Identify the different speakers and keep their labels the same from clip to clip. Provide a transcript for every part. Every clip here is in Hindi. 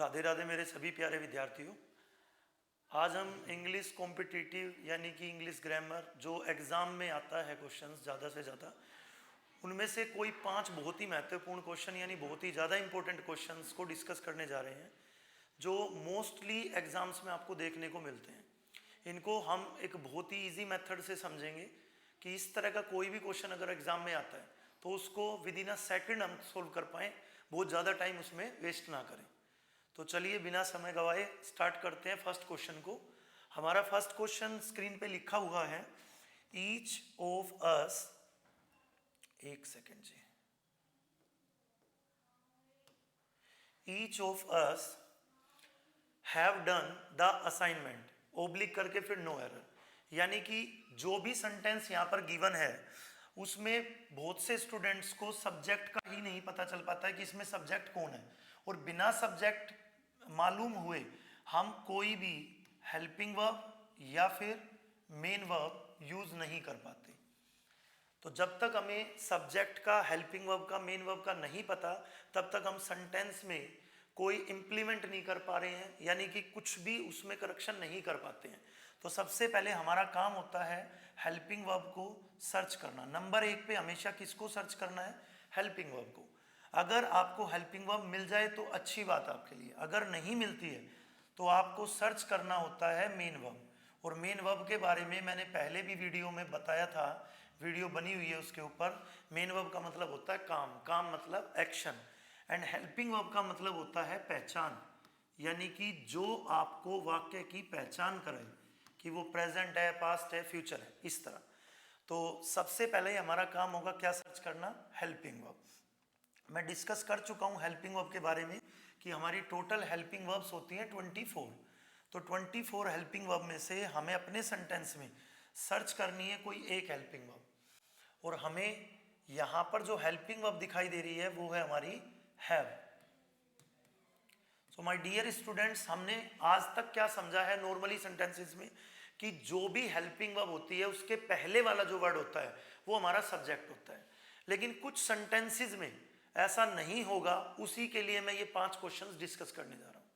Speaker 1: राधे राधे मेरे सभी प्यारे विद्यार्थियों। आज हम इंग्लिश कॉम्पिटिटिव यानी कि इंग्लिश ग्रामर जो एग्ज़ाम में आता है क्वेश्चंस ज़्यादा से ज़्यादा, उनमें से कोई 5 बहुत ही महत्वपूर्ण क्वेश्चन यानी बहुत ही ज़्यादा इंपॉर्टेंट क्वेश्चंस को डिस्कस करने जा रहे हैं, जो मोस्टली एग्ज़ाम्स में आपको देखने को मिलते हैं। इनको हम एक बहुत ही ईजी मेथड से समझेंगे कि इस तरह का कोई भी क्वेश्चन अगर एग्ज़ाम में आता है तो उसको विद इन अ सेकेंड हम सोल्व कर पाएँ, बहुत ज़्यादा टाइम उसमें वेस्ट ना करें। तो चलिए बिना समय गवाए स्टार्ट करते हैं फर्स्ट क्वेश्चन को। हमारा फर्स्ट क्वेश्चन स्क्रीन पे लिखा हुआ है, ईच ऑफ अस, एक सेकेंड जी, each of us have done the assignment, oblique करके फिर नो एरर, यानी कि जो भी सेंटेंस यहाँ पर गिवन है उसमें बहुत से स्टूडेंट्स को सब्जेक्ट का ही नहीं पता चल पाता है कि इसमें सब्जेक्ट कौन है, और बिना सब्जेक्ट मालूम हुए हम कोई भी हेल्पिंग वर्ब या फिर मेन वर्ब यूज नहीं कर पाते। तो जब तक हमें सब्जेक्ट का, हेल्पिंग वर्ब का, मेन वर्ब का नहीं पता, तब तक हम सेंटेंस में कोई इंप्लीमेंट नहीं कर पा रहे हैं, यानी कि कुछ भी उसमें करेक्शन नहीं कर पाते हैं। तो सबसे पहले हमारा काम होता है हेल्पिंग वर्ब को सर्च करना। नंबर 1 पे हमेशा किसको सर्च करना है? हेल्पिंग वर्ब को। अगर आपको हेल्पिंग वर्ब मिल जाए तो अच्छी बात है आपके लिए, अगर नहीं मिलती है तो आपको सर्च करना होता है मेन वर्ब। और मेन वर्ब के बारे में मैंने पहले भी वीडियो में बताया था, वीडियो बनी हुई है उसके ऊपर। मेन वर्ब का मतलब होता है काम, काम मतलब एक्शन, एंड हेल्पिंग वर्ब का मतलब होता है पहचान, यानी कि जो आपको वाक्य की पहचान करे कि वो प्रेजेंट है, पास्ट है, फ्यूचर है, इस तरह। तो सबसे पहले हमारा काम होगा क्या सर्च करना? Helping verb. मैं डिस्कस कर चुका हूँ हेल्पिंग वर्ब के बारे में कि हमारी टोटल हेल्पिंग वर्ब्स होती हैं 24। तो 24 हेल्पिंग वर्ब में से हमें अपने सेंटेंस में सर्च करनी है कोई एक हेल्पिंग वर्ब, और हमें यहाँ पर जो हेल्पिंग वर्ब दिखाई दे रही है वो है हमारी have. So my dear students, हमने आज तक क्या समझा है नॉर्मली सेंटेंसेस में कि जो भी हेल्पिंग वर्ब होती है उसके पहले वाला जो वर्ड होता है वो हमारा सब्जेक्ट होता है। लेकिन कुछ सेंटेंसेस में ऐसा नहीं होगा, उसी के लिए मैं ये 5 क्वेश्चंस डिस्कस करने जा रहा हूँ।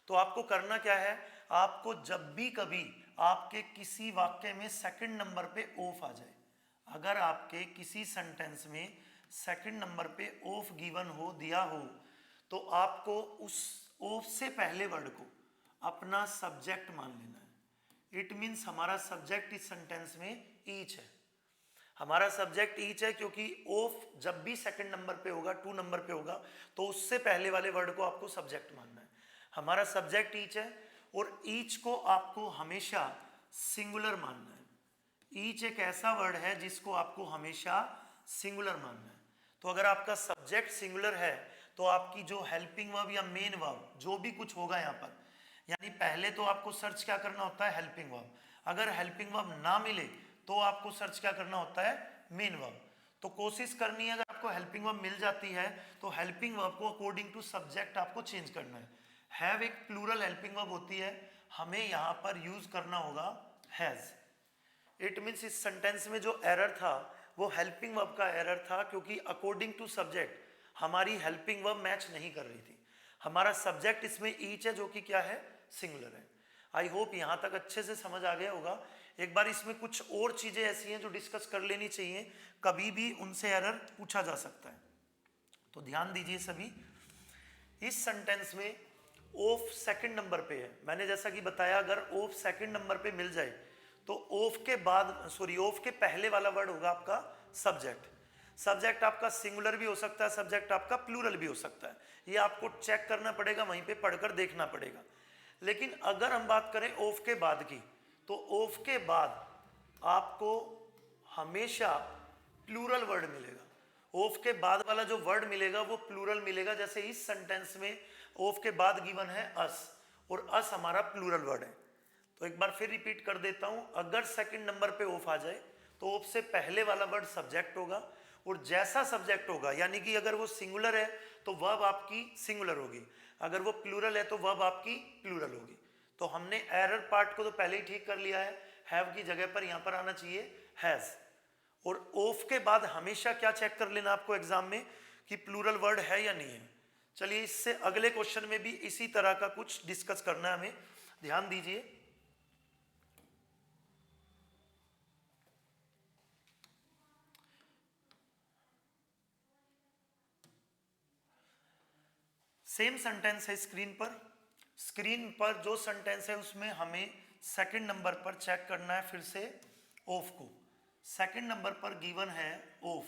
Speaker 1: तो आपको करना क्या है? आपको जब भी कभी आपके किसी वाक्य में सेकंड नंबर पे ऑफ आ जाए, अगर आपके किसी सेंटेंस में सेकंड नंबर पे ऑफ गिवन हो, दिया हो, तो आपको उस ऑफ से पहले वर्ड को अपना सब्जेक्ट मान लेना है। इट मीन्स हमारा सब्जेक्ट इस सेंटेंस में ईच है। हमारा सब्जेक्ट ईच है क्योंकि ऑफ जब भी सेकंड नंबर पे होगा, 2 नंबर पे होगा, तो उससे पहले वाले वर्ड को आपको सब्जेक्ट मानना है। हमारा सब्जेक्ट ईच है और ईच को आपको हमेशा सिंगुलर मानना है। ईच एक ऐसा वर्ड है जिसको आपको हमेशा सिंगुलर मानना है। तो अगर आपका सब्जेक्ट सिंगुलर है तो आपकी जो हेल्पिंग वर्ब या मेन वर्ब जो भी कुछ होगा यहाँ पर, यानी पहले तो आपको सर्च क्या करना होता है? Helping verb. अगर हेल्पिंग वर्ब ना मिले तो आपको सर्च क्या करना होता है? Main verb. तो कोशिश करनी है, अगर आपको हेल्पिंग वर्ब मिल जाती है तो हेल्पिंग वर्ब को अकॉर्डिंग टू सब्जेक्ट आपको चेंज करना है। हैव एक प्लूरल हेल्पिंग वर्ब होती है, हमें यहाँ पर यूज करना होगा हैज। इट मीन्स इस सेंटेंस में जो एरर था वो हेल्पिंग वर्ब का एरर था, क्योंकि अकॉर्डिंग टू सब्जेक्ट हमारी हेल्पिंग वर्ब मैच नहीं कर रही थी। हमारा सब्जेक्ट इसमें ईच है जो कि क्या है? सिंगुलर है। आई होप यहाँ तक अच्छे से समझ आ गया होगा। एक बार इसमें कुछ और चीज़ें ऐसी हैं जो डिस्कस कर लेनी चाहिए, कभी भी उनसे एरर पूछा जा सकता है। तो ध्यान दीजिए सभी, इस सेंटेंस में ऑफ सेकंड नंबर पे है। मैंने जैसा कि बताया, अगर ऑफ सेकंड नंबर पे मिल जाए तो ऑफ के बाद, ऑफ के पहले वाला वर्ड होगा आपका सब्जेक्ट। सब्जेक्ट आपका सिंगुलर भी हो सकता है, सब्जेक्ट आपका प्लूरल भी हो सकता है, ये आपको चेक करना पड़ेगा, वहीं पे पढ़कर देखना पड़ेगा। लेकिन अगर हम बात करें ऑफ के बाद की, तो ऑफ के बाद आपको हमेशा प्लूरल वर्ड मिलेगा। ऑफ के बाद वाला जो वर्ड मिलेगा वो प्लूरल मिलेगा। जैसे इस सेंटेंस में ऑफ के बाद गिवन है अस, और अस हमारा प्लूरल वर्ड है। तो एक बार फिर रिपीट कर देता हूं, अगर सेकंड नंबर पे ऑफ आ जाए तो ऑफ से पहले वाला वर्ड सब्जेक्ट होगा, और जैसा सब्जेक्ट होगा, यानी कि अगर वो सिंगुलर है तो वर्ब आपकी सिंगुलर होगी, अगर वो प्लूरल है तो वर्ब आपकी प्लूरल होगी। तो हमने एरर पार्ट को तो पहले ही ठीक कर लिया है, हैव की जगह पर यहां पर आना चाहिए हैज। और ऑफ के बाद हमेशा क्या चेक कर लेना आपको एग्जाम में कि प्लूरल वर्ड है या नहीं है। चलिए इससे अगले क्वेश्चन में भी इसी तरह का कुछ डिस्कस करना है हमें, ध्यान दीजिए। सेम सेंटेंस है स्क्रीन पर जो सेंटेंस है उसमें हमें सेकंड नंबर पर चेक करना है फिर से ऑफ को। सेकंड नंबर पर गिवन है ऑफ।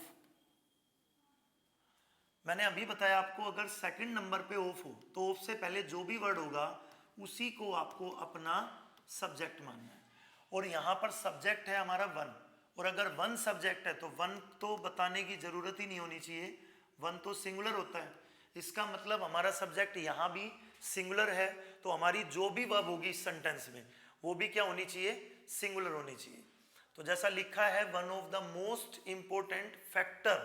Speaker 1: मैंने अभी बताया आपको, अगर सेकंड नंबर पे ऑफ हो तो ऑफ से पहले जो भी वर्ड होगा उसी को आपको अपना सब्जेक्ट मानना है। और यहाँ पर सब्जेक्ट है हमारा वन, और अगर वन सब्जेक्ट है तो वन तो बताने की जरूरत ही नहीं होनी चाहिए, वन तो सिंगुलर होता है। इसका मतलब हमारा सब्जेक्ट यहाँ भी सिंगुलर है, तो हमारी जो भी वर्ब होगी इस सेंटेंस में वो भी क्या होनी चाहिए, सिंगुलर होनी चाहिए। तो जैसा लिखा है, one of the most important factor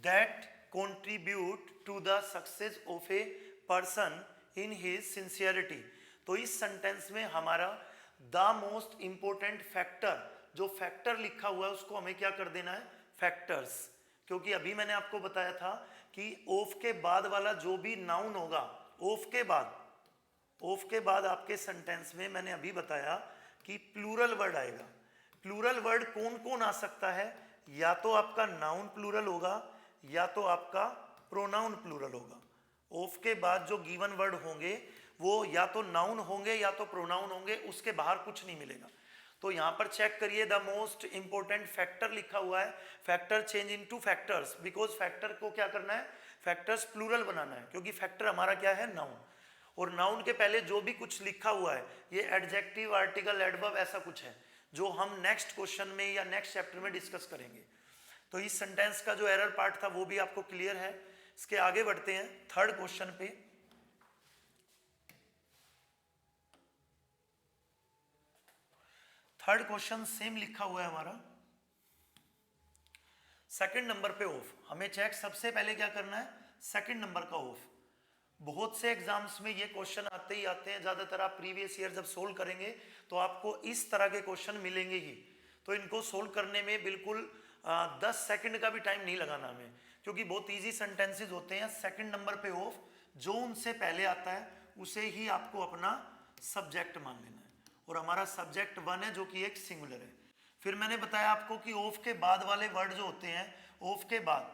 Speaker 1: that contribute to the success of a person in his sincerity। तो इस सेंटेंस में हमारा द मोस्ट इंपॉर्टेंट फैक्टर, जो फैक्टर लिखा हुआ है उसको हमें क्या कर देना है, फैक्टर्स। क्योंकि अभी मैंने आपको बताया था कि ऑफ के बाद वाला जो भी नाउन होगा, ऑफ के बाद आपके सेंटेंस में मैंने अभी बताया कि प्लूरल वर्ड आएगा। प्लूरल वर्ड कौन कौन आ सकता है, या तो आपका नाउन प्लूरल होगा या तो आपका प्रोनाउन प्लूरल होगा। ऑफ के बाद जो गिवन वर्ड होंगे वो या तो नाउन होंगे या तो प्रोनाउन होंगे, उसके बाहर कुछ नहीं मिलेगा। तो यहाँ पर चेक करिए, द मोस्ट इंपॉर्टेंट फैक्टर लिखा हुआ है, factor change into factors, because factor को क्या करना है, फैक्टर्स प्लूरल बनाना है, क्योंकि फैक्टर हमारा क्या है, नाउन। और नाउन के पहले जो भी कुछ लिखा हुआ है ये एडजेक्टिव, आर्टिकल, एडवर्ब ऐसा कुछ है जो हम नेक्स्ट क्वेश्चन में या नेक्स्ट चैप्टर में डिस्कस करेंगे। तो इस सेंटेंस का जो एरर पार्ट था वो भी आपको क्लियर है। इसके आगे बढ़ते हैं थर्ड क्वेश्चन पे। थर्ड क्वेश्चन सेम लिखा हुआ है हमारा, सेकंड नंबर पे ऑफ। हमें चेक सबसे पहले क्या करना है, सेकंड नंबर का ऑफ। बहुत से एग्जाम्स में ये क्वेश्चन आते ही आते हैं, ज्यादातर आप प्रीवियस ईयर जब सोल्व करेंगे तो आपको इस तरह के क्वेश्चन मिलेंगे ही। तो इनको सोल्व करने में बिल्कुल 10 सेकंड का भी टाइम नहीं लगाना हमें, क्योंकि बहुत इजी सेंटेंसेस होते हैं। सेकंड नंबर पे ऑफ, जो उनसे पहले आता है उसे ही आपको अपना सब्जेक्ट मान लेना है, और हमारा सब्जेक्ट वन है जो कि एक सिंगुलर है। फिर मैंने बताया आपको कि ऑफ के बाद वाले वर्ड जो होते हैं, ऑफ के बाद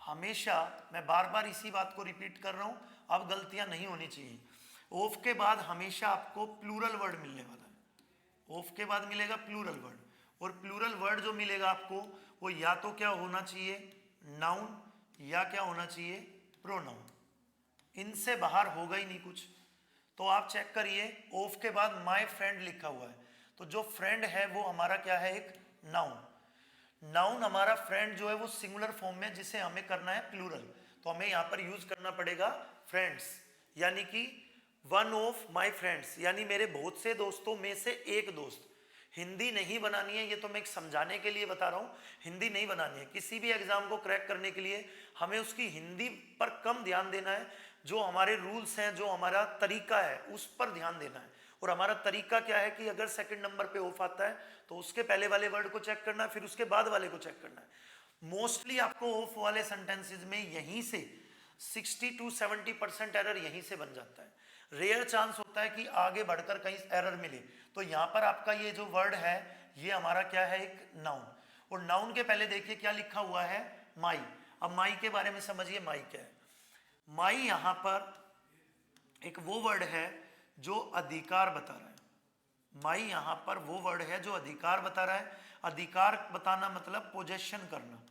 Speaker 1: हमेशा, मैं बार बार इसी बात को रिपीट कर रहा हूँ, अब गलतियां नहीं होनी चाहिए। ऑफ के बाद हमेशा आपको प्लूरल वर्ड मिलने वाला है। ऑफ के बाद मिलेगा प्लूरल वर्ड, और प्लूरल वर्ड जो मिलेगा आपको वो या तो क्या होना चाहिए, नाउन, या क्या होना चाहिए, प्रोनाउन। इनसे बाहर होगा ही नहीं कुछ। तो आप चेक करिए, ऑफ के बाद माय फ्रेंड लिखा हुआ है, तो जो फ्रेंड है वो हमारा क्या है, एक नाउन। नाउन हमारा फ्रेंड जो है वो सिंगुलर फॉर्म में, जिसे हमें करना है प्लूरल, तो हमें यहाँ पर यूज करना पड़ेगा फ्रेंड्स, यानी कि वन ऑफ माय फ्रेंड्स, यानी मेरे बहुत से दोस्तों में से एक दोस्त। हिंदी नहीं बनानी है, ये तो मैं एक समझाने के लिए बता रहा हूँ, हिंदी नहीं बनानी है। किसी भी एग्जाम को क्रैक करने के लिए हमें उसकी हिंदी पर कम ध्यान देना है, जो हमारे रूल्स हैं, जो हमारा तरीका है उस पर ध्यान देना है। और हमारा तरीका क्या है कि अगर सेकंड नंबर पे ऑफ आता है तो उसके पहले वाले वर्ड को चेक करना है, फिर उसके बाद वाले को चेक करना है। मोस्टली आपको ऑफ वाले सेंटेंसेज में यहीं से 60 to 70% एरर यहीं से बन जाता है। रेयर चांस होता है कि आगे बढ़कर कहीं एरर मिले। तो यहाँ पर आपका ये जो वर्ड है ये हमारा क्या है, एक नाउन, और नाउन के पहले देखिए क्या लिखा हुआ है, माई। अब माई के बारे में समझिए, माई क्या है। माई यहाँ पर एक वो वर्ड है जो अधिकार बता रहा है। माई यहाँ पर वो वर्ड है जो अधिकार बता रहा है। अधिकार बताना मतलब पोजेशन करना,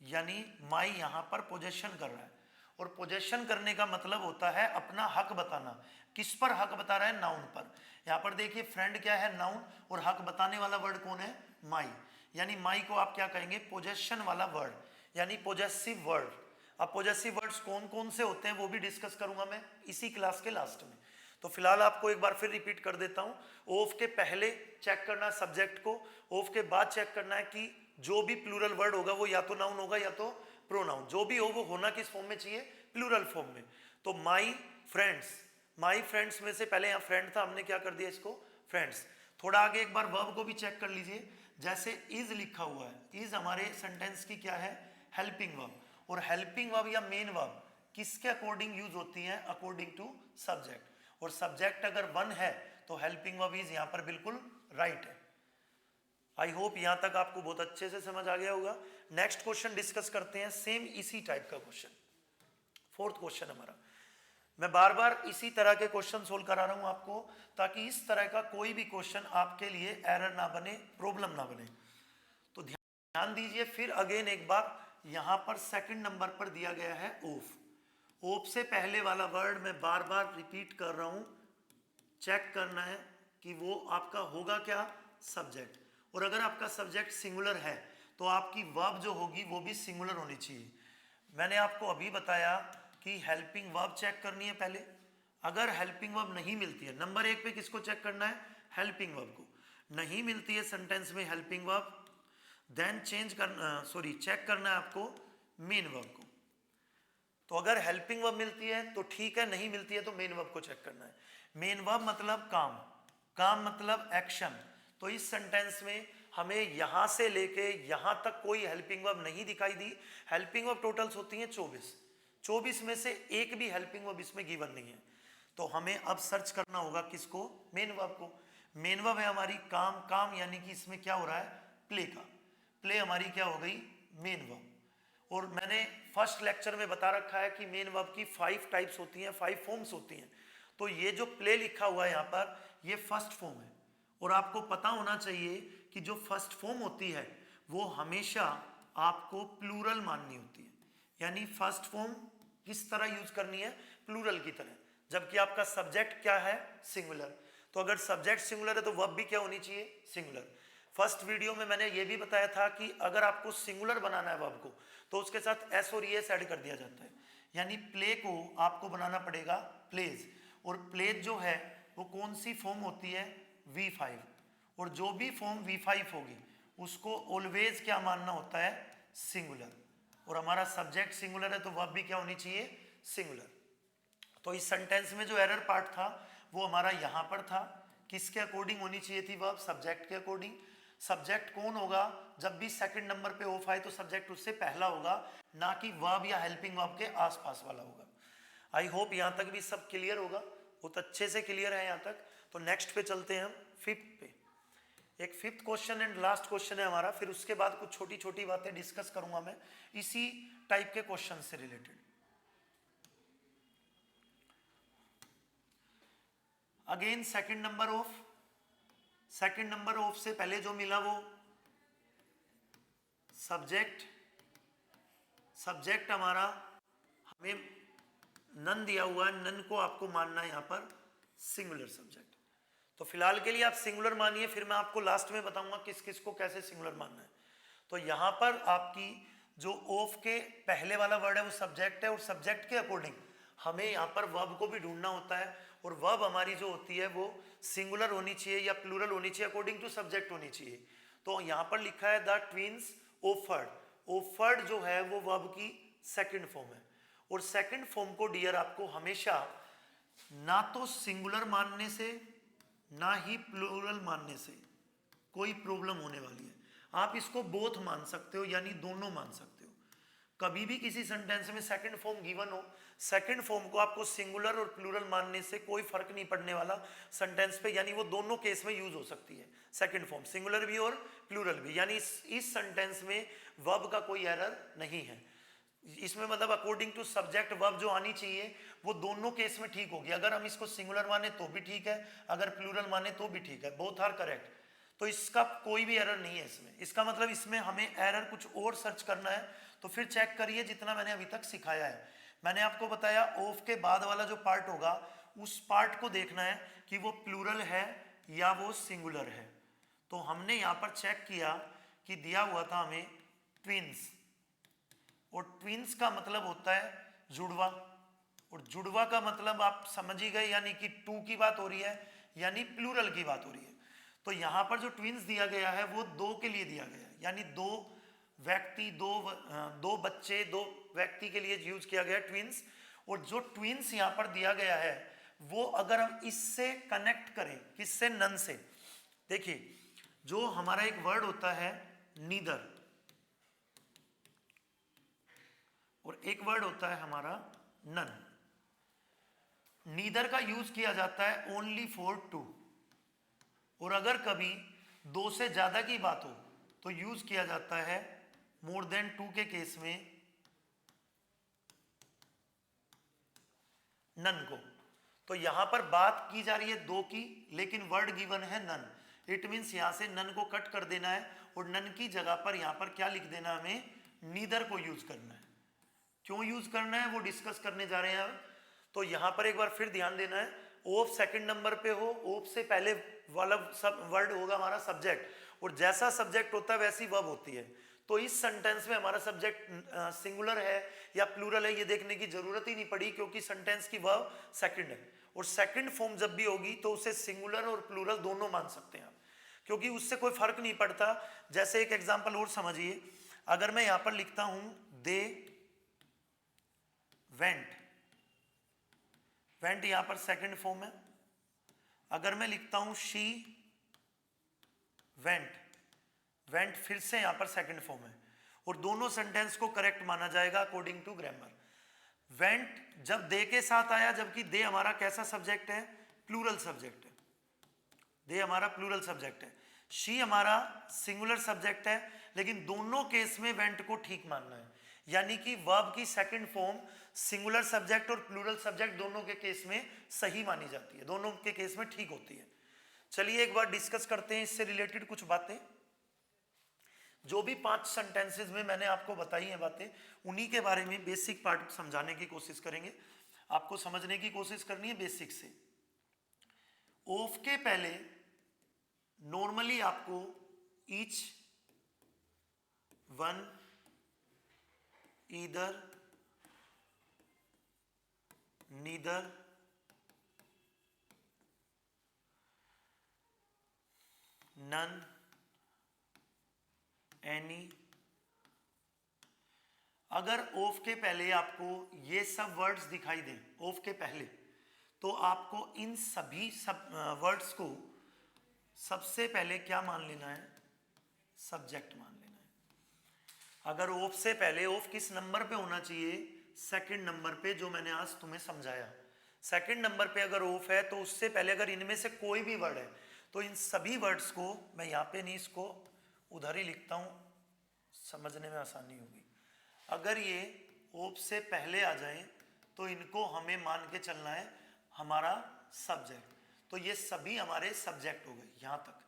Speaker 1: यानी माई यहाँ पर पोजेशन कर रहा है, और पोजेशन करने का मतलब होता है अपना हक बताना। किस पर हक बता रहा है, नाउन पर। यहाँ पर देखिए फ्रेंड क्या है, नाउन, और हक बताने वाला वर्ड कौन है, माई। यानी माई को आप क्या कहेंगे, पोजेशन वाला वर्ड, यानी पोजेसिव वर्ड। अब पोजेसिव वर्ड्स कौन कौन से होते हैं वो भी डिस्कस करूंगा मैं इसी क्लास के लास्ट में। तो फिलहाल आपको एक बार फिर रिपीट कर देता हूँ, ऑफ के पहले चेक करना है सब्जेक्ट को, ऑफ के बाद चेक करना है कि जो भी प्लूरल वर्ड होगा वो या तो नाउन होगा या तो प्रोनाउन। जो भी हो वो होना किस फॉर्म में चाहिए, प्लूरल फॉर्म में। तो माई फ्रेंड्स, माई फ्रेंड्स में से पहले यहाँ फ्रेंड था, हमने क्या कर दिया इसको फ्रेंड्स। थोड़ा आगे एक बार वर्ब को भी चेक कर लीजिए, जैसे इज लिखा हुआ है, इज हमारे सेंटेंस की क्या है, हेल्पिंग वर्ब। और हेल्पिंग वर्ब या मेन वर्ब किसके अकॉर्डिंग यूज होती हैं? According to subject. और सब्जेक्ट अगर वन है तो हेल्पिंग वर्ब इज यहां पर बिल्कुल राइट है। आई होप यहां तक आपको बहुत अच्छे से समझ आ गया होगा। नेक्स्ट क्वेश्चन डिस्कस करते हैं, सेम इसी टाइप का क्वेश्चन, फोर्थ क्वेश्चन हमारा। मैं बार बार इसी तरह के क्वेश्चन सोल्व करा रहा हूं आपको, ताकि इस तरह का कोई भी क्वेश्चन आपके लिए एरर ना बने, प्रॉब्लम ना बने। तो ध्यान दीजिए फिर अगेन एक बार, यहां पर सेकंड नंबर पर दिया गया है ऑफ। ऑफ से पहले वाला वर्ड मैं बार बार रिपीट कर रहा हूं, चेक करना है कि वो आपका होगा क्या? सब्जेक्ट। और अगर आपका सब्जेक्ट सिंगुलर है तो आपकी वर्ब जो होगी वो भी सिंगुलर होनी चाहिए। मैंने आपको अभी बताया कि हेल्पिंग वर्ब चेक करनी है पहले। अगर हेल्पिंग वर्ब नहीं मिलती है, नंबर एक पे किसको चेक करना है? हेल्पिंग वर्ब को। नहीं मिलती है सेंटेंस में हेल्पिंग वर्ब, देन चेक करना है आपको मेन वर्ब को। तो अगर हेल्पिंग वर्ब मिलती है तो ठीक है, नहीं मिलती है तो मेन वर्ब को चेक करना है। मेन वर्ब मतलब काम, काम मतलब एक्शन। तो इस सेंटेंस में हमें यहां से लेके यहां तक कोई हेल्पिंग वर्ब नहीं दिखाई दी। हेल्पिंग वर्ब टोटल्स होती हैं 24, 24 में से एक भी हेल्पिंग वर्ब इसमें गिवन नहीं है। तो हमें अब सर्च करना होगा किसको? मेन वर्ब को। मेन वर्ब है हमारी काम, काम यानी कि इसमें क्या हो रहा है? प्ले का। प्ले हमारी क्या हो गई? Main verb. और मैंने फर्स्ट लेक्चर में बता रखा है कि मेन वर्ब की 5 टाइप्स होती हैं, 5 फॉर्म्स होती हैं। तो ये जो प्ले लिखा हुआ है यहाँ पर, ये फर्स्ट फॉर्म है। और आपको पता होना चाहिए कि जो फर्स्ट फॉर्म होती है वो हमेशा आपको प्लूरल माननी होती है। यानी फर्स्ट फॉर्म किस तरह यूज करनी है? प्लूरल की तरह। जबकि आपका सब्जेक्ट क्या है? सिंगुलर। तो अगर सब्जेक्ट सिंगुलर है तो वर्ब भी क्या होनी चाहिए? सिंगुलर। फर्स्ट वीडियो में मैंने ये भी बताया था कि अगर आपको सिंगुलर बनाना है वर्ब को तो उसके साथ एस और ईएस ऐड कर दिया जाता है। यानी प्ले को आपको बनाना पड़ेगा प्लेज। और प्लेज जो है वो कौन सी फॉर्म होती है? V5। और जो भी फॉर्म V5 होगी उसको ऑलवेज क्या मानना होता है? सिंगुलर। और हमारा सब्जेक्ट सिंगुलर है तो वर्ब भी क्या होनी चाहिए? सिंगुलर। तो इस सेंटेंस में जो एरर पार्ट था वो हमारा यहां पर था। किसके अकॉर्डिंग होनी चाहिए थी वर्ब? सब्जेक्ट के अकॉर्डिंग। सब्जेक्ट कौन होगा? जब भी सेकंड नंबर पे ऑफ आए तो सब्जेक्ट उससे पहला होगा, ना कि वर्ब या हेल्पिंग वर्ब के आसपास वाला होगा। आई होप यहां तक भी सब क्लियर होगा, बहुत अच्छे से क्लियर है यहां तक। तो नेक्स्ट पे चलते हैं हम, फिफ्थ पे। एक fifth question and last question है हमारा, फिर उसके बाद कुछ छोटी छोटी बातें डिस्कस करूंगा मैं इसी टाइप के क्वेश्चन से related. Again second number of, second number of से पहले जो मिला वो सब्जेक्ट। सब्जेक्ट हमारा हमें नन दिया हुआ है, नन को आपको मानना है यहां पर सिंगुलर सब्जेक्ट। तो फिलहाल के लिए आप सिंगुलर मानिए, फिर मैं आपको लास्ट में बताऊंगा किस किस को कैसे सिंगुलर मानना है। तो यहां पर आपकी जो ऑफ के पहले वाला वर्ड है वो सब्जेक्ट है, और सब्जेक्ट के अकॉर्डिंग हमें यहाँ पर वर्ब को भी ढूंढना होता है। और वर्ब हमारी जो होती है वो सिंगुलर होनी चाहिए या प्लूरल होनी चाहिए, अकॉर्डिंग टू सब्जेक्ट होनी चाहिए। तो यहाँ पर लिखा है द ट्विंस ऑफर्ड। ऑफर्ड जो है वो वर्ब की सेकंड फॉर्म है। और सेकंड फॉर्म को डियर आपको हमेशा ना तो सिंगुलर मानने से ना ही प्लूरल मानने से कोई प्रॉब्लम होने वाली है। आप इसको बोथ मान सकते हो, यानी दोनों मान सकते हो। कभी भी किसी सेंटेंस में सेकंड फॉर्म गिवन हो, सेकंड फॉर्म को आपको सिंगुलर और प्लूरल मानने से कोई फर्क नहीं पड़ने वाला सेंटेंस पे, यानी वो दोनों केस में यूज हो सकती है सेकंड फॉर्म, सिंगुलर भी और प्लूरल भी। यानी इस सेंटेंस में वर्ब का कोई एरर नहीं है। इसमें मतलब अकॉर्डिंग टू सब्जेक्ट वर्ब जो आनी चाहिए वो दोनों केस में ठीक होगी। अगर हम इसको सिंगुलर माने तो भी ठीक है, अगर प्लूरल माने तो भी ठीक है, बोथ आर करेक्ट। तो इसका कोई भी एरर नहीं है इसमें। इसका मतलब इसमें हमें एरर कुछ और सर्च करना है, तो फिर चेक करिए जितना मैंने अभी तक सिखाया है। मैंने आपको बताया ऑफ के बाद वाला जो पार्ट होगा उस पार्ट को देखना है कि वो प्लूरल है या वो सिंगुलर है। तो हमने यहाँ पर चेक किया कि दिया हुआ था हमें ट्विंस, और ट्विंस का मतलब होता है जुड़वा, और जुड़वा का मतलब आप समझ ही गए, यानी कि टू की बात हो रही है, यानी प्लूरल की बात हो रही है। तो यहां पर जो ट्विंस दिया गया है वो दो के लिए दिया गया है, यानी दो व्यक्ति, दो बच्चे, दो व्यक्ति के लिए यूज किया गया ट्विंस। और जो ट्विंस यहां पर दिया गया है वो अगर हम इससे कनेक्ट करें, किससे? नन से। देखिए जो हमारा एक वर्ड होता है नीदर, और एक वर्ड होता है हमारा नन। नीदर का यूज किया जाता है ओनली फॉर टू, और अगर कभी दो से ज्यादा की बात हो तो यूज किया जाता है मोर देन टू के केस में नन को। तो यहां पर बात की जा रही है दो की, लेकिन वर्ड गिवन है नन। इट मीन्स यहां से नन को कट कर देना है और नन की जगह पर यहां पर क्या लिख देना है, हमें नीदर को यूज करना है। क्यों यूज करना है वो डिस्कस करने जा रहे हैं अब। तो यहां पर एक बार फिर ध्यान देना है, ओफ सेकंड नंबर पे हो, ओफ से पहले वाला सब वर्ड होगा हमारा सब्जेक्ट, और जैसा सब्जेक्ट होता है वैसी वर्ब होती है। तो इस सेंटेंस में हमारा सब्जेक्ट सिंगुलर है या प्लूरल है ये देखने की जरूरत ही नहीं पड़ी, क्योंकि सेंटेंस की वर्ब सेकंड है, और सेकंड फॉर्म जब भी होगी तो उसे सिंगुलर और प्लूरल दोनों मान सकते हैं आप, क्योंकि उससे कोई फर्क नहीं पड़ता। जैसे एक एग्जांपल और समझिए, अगर मैं यहां पर लिखता हूं दे वेंट, वेंट यहां पर सेकंड फॉर्म है। अगर मैं लिखता हूं शी वेंट, वेंट फिर से यहां पर सेकंड फॉर्म है, और दोनों सेंटेंस को करेक्ट माना जाएगा अकॉर्डिंग टू ग्रामर। वेंट जब दे के साथ आया, जबकि दे हमारा कैसा सब्जेक्ट है, प्लूरल सब्जेक्ट है, दे हमारा प्लूरल सब्जेक्ट है। शी हमारा सिंगुलर सब्जेक्ट है, लेकिन दोनों केस में वेंट को ठीक मानना है, यानी कि वर्ब की सेकंड फॉर्म सिंगुलर सब्जेक्ट और प्लूरल सब्जेक्ट दोनों के केस में सही मानी जाती है, दोनों के केस में ठीक होती है। चलिए एक बार डिस्कस करते हैं इससे रिलेटेड कुछ बातें। जो भी 5 सेंटेंसेस में मैंने आपको बताई हैं बातें, उन्हीं के बारे में बेसिक पार्ट समझाने की कोशिश करेंगे। आपको समझने की कोशिश करनी है बेसिक से। ऑफ के पहले नॉर्मली आपको each, one, either, neither, none, any, अगर ऑफ के पहले आपको ये सब वर्ड्स दिखाई दें, ऑफ के पहले, तो आपको इन सभी सब वर्ड्स को सबसे पहले क्या मान लेना है, सब्जेक्ट मान लेना है। अगर ऑफ से पहले, ऑफ किस नंबर पे होना चाहिए, सेकंड नंबर पे, जो मैंने आज तुम्हें समझाया। सेकंड नंबर पे अगर ऑफ है तो उससे पहले अगर इनमें से कोई भी वर्ड है, तो इन सभी वर्ड्स को मैं यहाँ पे नहीं, इसको उधर ही लिखता हूँ, समझने में आसानी होगी। अगर ये ऑफ से पहले आ जाए तो इनको हमें मान के चलना है हमारा सब्जेक्ट। तो ये सभी हमारे सब्जेक्ट हो गए यहाँ तक।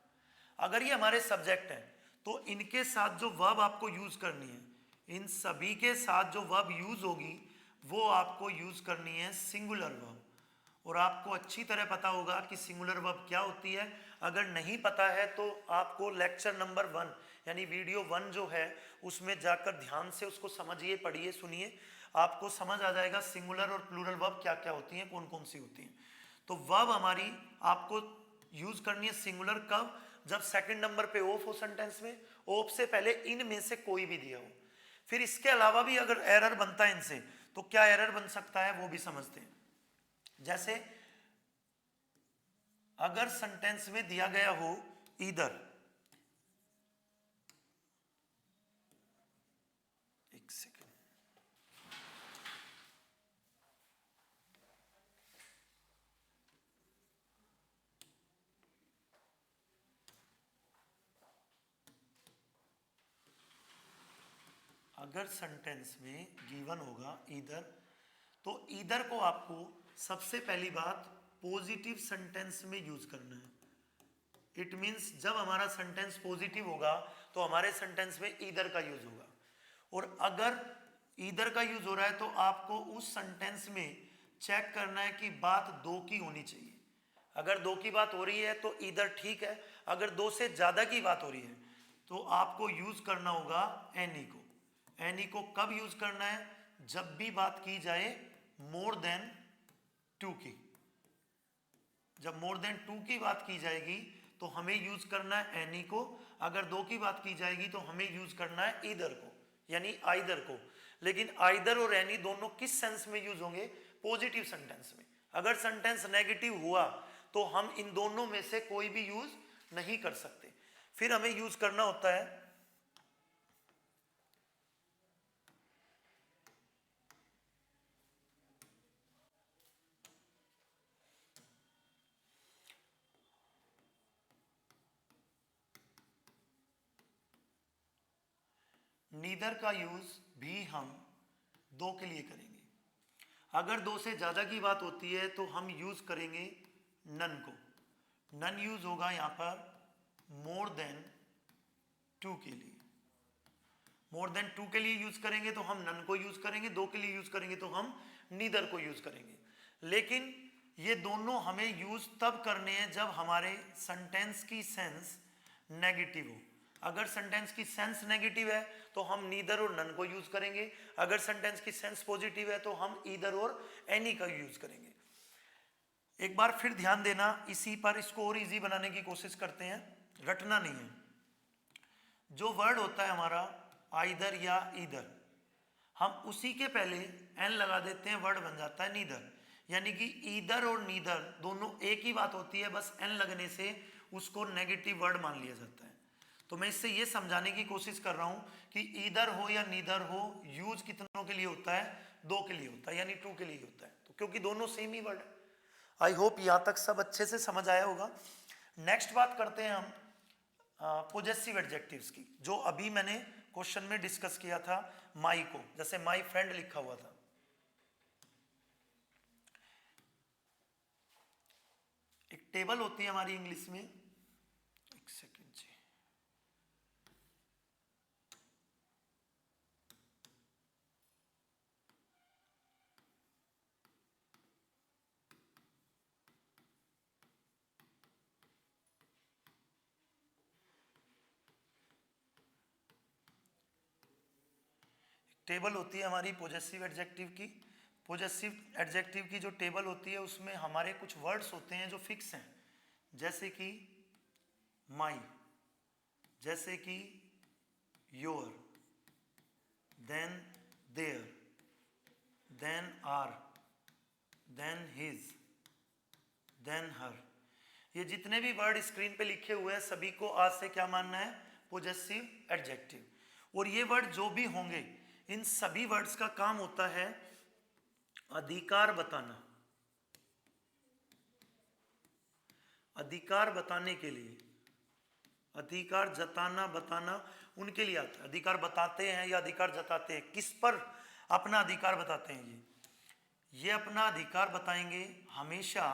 Speaker 1: अगर ये हमारे सब्जेक्ट हैं तो इनके साथ जो वर्ब आपको यूज करनी है, इन सभी के साथ जो वर्ब यूज होगी वो आपको यूज करनी है सिंगुलर वर्ब। और आपको अच्छी तरह पता होगा कि सिंगुलर वर्ब क्या होती है। अगर नहीं पता है तो आपको लेक्चर नंबर 1 यानी वीडियो 1 जो है उसमें जाकर ध्यान से उसको समझिए, पढ़िए, सुनिए, आपको समझ आ जाएगा सिंगुलर और प्लूरल वर्ब क्या क्या होती हैं, कौन कौन सी होती हैं। तो वर्ब हमारी आपको यूज करनी है सिंगुलर कब, जब सेकंड नंबर पे ऑफ हो सेंटेंस में, ऑफ से पहले इनमें से कोई भी दिया हो। फिर इसके अलावा भी अगर एरर बनता है इनसे, तो क्या एरर बन सकता है वो भी समझते हैं। जैसे अगर सेंटेंस में दिया गया हो ईदर, एक सेकेंड, अगर सेंटेंस में गिवन होगा ईदर, तो ईदर को आपको सबसे पहली बात पॉजिटिव सेंटेंस में यूज करना है। इट मींस जब हमारा सेंटेंस पॉजिटिव होगा तो हमारे सेंटेंस में ईदर का यूज होगा। और अगर ईदर का यूज हो रहा है तो आपको उस सेंटेंस में चेक करना है कि बात दो की होनी चाहिए। अगर दो की बात हो रही है तो ईदर ठीक है, अगर दो से ज्यादा की बात हो रही है तो आपको यूज करना होगा एनी को। एनी को कब यूज करना है, जब भी बात की जाए मोर देन 2 की। जब मोर देन 2 की बात की जाएगी तो हमें यूज करना है एनी को। अगर 2 की बात की जाएगी तो हमें यूज करना है ईदर को, यानी आइदर को। लेकिन आइदर और एनी दोनों किस सेंस में यूज होंगे, पॉजिटिव सेंटेंस में। अगर सेंटेंस नेगेटिव हुआ तो हम इन दोनों में से कोई भी यूज नहीं कर सकते। फिर हमें यूज करना होता है नीदर का यूज भी हम दो के लिए करेंगे। अगर दो से ज्यादा की बात होती है तो हम यूज करेंगे नन को। नन यूज होगा यहां पर मोर देन टू के लिए। मोर देन टू के लिए यूज करेंगे तो हम नन को यूज करेंगे, दो के लिए यूज करेंगे तो हम नीदर को यूज करेंगे। लेकिन ये दोनों हमें यूज तब करने हैं जब हमारे सेंटेंस की सेंस नेगेटिव हो। अगर सेंटेंस की सेंस नेगेटिव है तो हम नीदर और नन को यूज करेंगे, अगर सेंटेंस की सेंस पॉजिटिव है तो हम ईदर और एनी का यूज करेंगे। एक बार फिर ध्यान देना इसी पर, इसको और इजी बनाने की कोशिश करते हैं, रटना नहीं है। जो वर्ड होता है हमारा आइदर या ईदर, हम उसी के पहले एन लगा देते हैं, वर्ड बन जाता है नीदर। यानी कि ईदर और नीदर दोनों एक ही बात होती है, बस एन लगने से उसको नेगेटिव वर्ड मान लिया जाता है। तो मैं इससे ये समझाने की कोशिश कर रहा हूं कि ईदर हो या नीदर हो, यूज कितनों के लिए होता है? दो के लिए होता है, यानी टू के लिए होता है। तो क्योंकि दोनों सेम ही वर्ड है। आई होप यहां तक सब अच्छे से समझ आया होगा। नेक्स्ट बात करते हैं हम पोजेसिव एडजेक्टिव्स की, जो अभी मैंने क्वेश्चन में डिस्कस किया था माई को, जैसे माई फ्रेंड लिखा हुआ था। एक टेबल होती है हमारी इंग्लिश में, एक सेकेंड जी, टेबल होती है हमारी पोजेसिव एडजेक्टिव की। पोजेसिव एडजेक्टिव की जो टेबल होती है उसमें हमारे कुछ वर्ड्स होते हैं जो फिक्स हैं, जैसे कि माई, जैसे कि your, then their, then our, then his, then her. ये जितने भी वर्ड स्क्रीन पे लिखे हुए हैं सभी को आज से क्या मानना है? Possessive adjective. और ये वर्ड जो भी होंगे, इन सभी वर्ड्स का काम होता है अधिकार बताना। अधिकार बताने के लिए, अधिकार जताना, बताना उनके लिए आता है। अधिकार बताते हैं या अधिकार जताते हैं, किस पर अपना अधिकार बताते हैं? ये अपना अधिकार बताएंगे हमेशा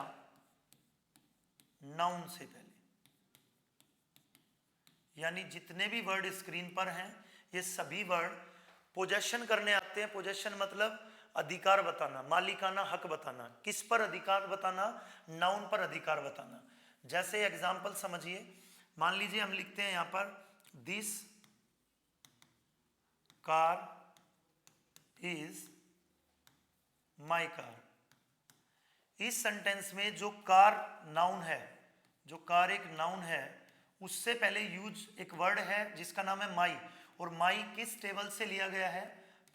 Speaker 1: नाउन से पहले। यानी जितने भी वर्ड स्क्रीन पर हैं ये सभी वर्ड पोजेशन करने आते हैं। पोजेशन मतलब अधिकार बताना, मालिकाना हक बताना। किस पर अधिकार बताना? नाउन पर अधिकार बताना। जैसे एग्जाम्पल समझिए, मान लीजिए हम लिखते हैं यहां पर this car is my car. इस सेंटेंस में जो कार नाउन है, जो कार एक नाउन है, उससे पहले यूज एक वर्ड है जिसका नाम है माई। और माई किस टेबल से लिया गया है?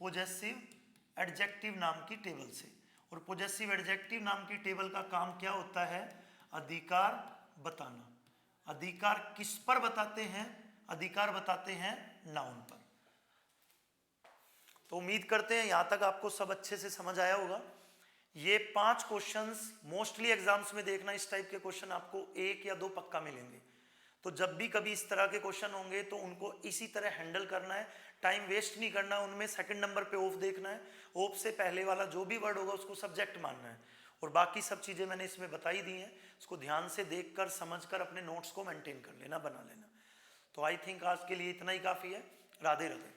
Speaker 1: पोजेसिव एडजेक्टिव नाम की टेबल से। और पोजेसिव एडजेक्टिव नाम की टेबल का काम क्या होता है? अधिकार बताना। अधिकार किस पर बताते हैं? अधिकार बताते हैं नाउन पर। तो उम्मीद करते हैं यहां तक आपको सब अच्छे से समझ आया होगा। ये 5 क्वेश्चंस मोस्टली एग्जाम्स में देखना, इस टाइप के क्वेश्चन आपको 1 या 2 पक्का मिलेंगे। तो जब भी कभी इस तरह के क्वेश्चन होंगे तो उनको इसी तरह हैंडल करना है, टाइम वेस्ट नहीं करना। उनमें सेकंड नंबर पे ऑफ देखना है, ऑफ से पहले वाला जो भी वर्ड होगा उसको सब्जेक्ट मानना है। और बाकी सब चीज़ें मैंने इसमें बताई दी हैं, इसको ध्यान से देखकर समझकर अपने नोट्स को मेंटेन कर लेना, बना लेना। तो आई थिंक आज के लिए इतना ही काफ़ी है। राधे राधे।